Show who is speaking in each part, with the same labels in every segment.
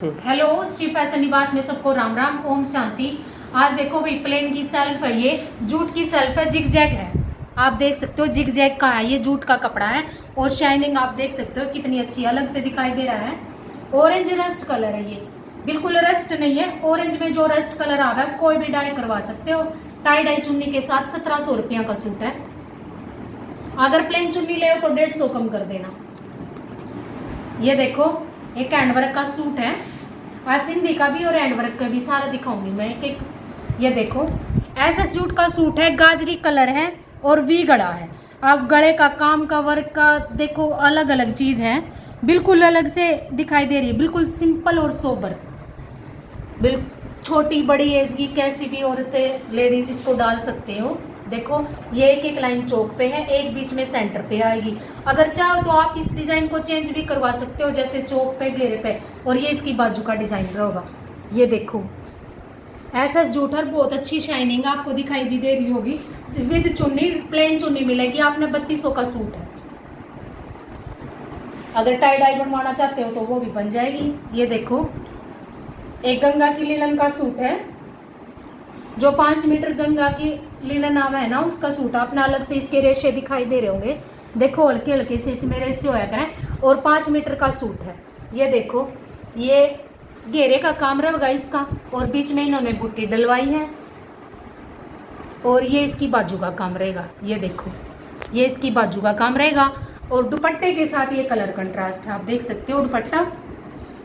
Speaker 1: Hello, Shri fashion निवास में सबको राम राम, ओम शांति। आज देखो भाई, प्लेन की सेल्फ है, ये जूट की सेल्फ है, जिग जैग है। आप देख सकते हो जिग जैग का है, ये जूट का कपड़ा है और शाइनिंग आप देख सकते हो कितनी अच्छी अलग से दिखाई दे रहा है। ऑरेंज रस्ट कलर है, ये बिल्कुल रस्ट नहीं है, ऑरेंज में जो रस्ट कलर आ रहा है कोई भी डाई करवा सकते हो। टाई डाई चुन्नी के साथ 1700 रुपया का सूट है। अगर प्लेन चुन्नी ले तो 150 कम कर देना। ये देखो, एक हैंडवर्क का सूट है, आज सिंधी का भी और हैंडवर्क का भी सारा दिखाऊंगी मैं एक एक। ये देखो, ऐसा जूट का सूट है, गाजरी कलर है और वी गला है। आप गले का काम का वर्क का देखो, अलग अलग चीज़ है, बिल्कुल अलग से दिखाई दे रही है, बिल्कुल सिंपल और सोबर। बिल्कुल छोटी बड़ी एज की कैसी भी औरतें लेडीज इसको डाल सकते हो। देखो, ये एक एक लाइन चौक पे है, एक बीच में सेंटर पे आएगी। अगर चाहो तो आप इस डिज़ाइन को चेंज भी करवा सकते हो, जैसे चौक पे घेरे पे। और ये इसकी बाजू का डिज़ाइन होगा। ये देखो, ऐसा जूट है, बहुत अच्छी शाइनिंग आपको दिखाई भी दे रही होगी। विद चुन्नी, प्लेन चुन्नी मिलेगी आपने। 3200 का सूट है। अगर टाई डाई बनवाना चाहते हो तो वो भी बन जाएगी। ये देखो, एक गंगा की लिनन का सूट है, जो 5 मीटर गंगा की लिनन आवा है ना, उसका सूट। अपना अलग से इसके रेशे दिखाई दे रहे होंगे, देखो हल्के हल्के से इसमें रेशे होया करें। और 5 मीटर का सूट है। ये देखो, ये घेरे का काम रहेगा इसका, और बीच में इन्होंने बूटी डलवाई है। और ये इसकी बाजू का काम रहेगा। ये देखो, ये इसकी बाजू का काम रहेगा। और दुपट्टे के साथ ये कलर कंट्रास्ट है, आप देख सकते हो दुपट्टा।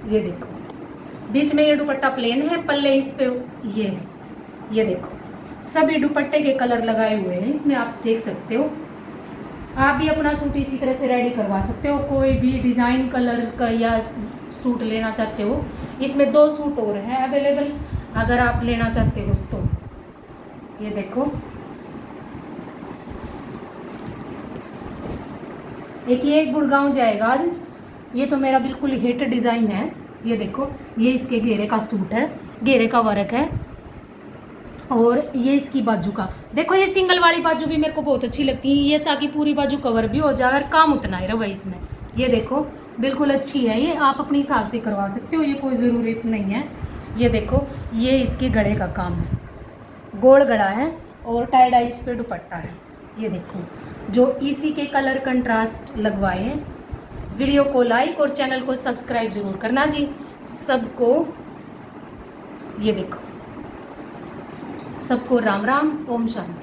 Speaker 1: ये देखो, बीच में ये दुपट्टा प्लेन है, पल्ले इस पे ये है। ये देखो, सभी दुपट्टे के कलर लगाए हुए हैं इसमें, आप देख सकते हो। आप भी अपना सूट इसी तरह से रेडी करवा सकते हो, कोई भी डिजाइन कलर का या सूट लेना चाहते हो। इसमें 2 सूट और हैं अवेलेबल, अगर आप लेना चाहते हो तो। ये देखो, एक ये गुड़गांव जाएगा आज, ये तो मेरा बिल्कुल हिट डिज़ाइन है। ये देखो, ये इसके घेरे का सूट है, घेरे का वर्क है। और ये इसकी बाजू का देखो, ये सिंगल वाली बाजू भी मेरे को बहुत अच्छी लगती है, ये ताकि पूरी बाजू कवर भी हो जाए और काम उतना ही रहे इसमें। ये देखो, बिल्कुल अच्छी है, ये आप अपने हिसाब से करवा सकते हो, ये कोई ज़रूरत नहीं है। ये देखो, ये इसके गले का काम है, गोल गला है और टाई डाई इस पे दुपट्टा है। ये देखो, जो इसी के कलर कंट्रास्ट लगवाए हैं। वीडियो को लाइक और चैनल को सब्सक्राइब जरूर करना जी सबको। ये देखो, सबको राम राम, ओम शांति।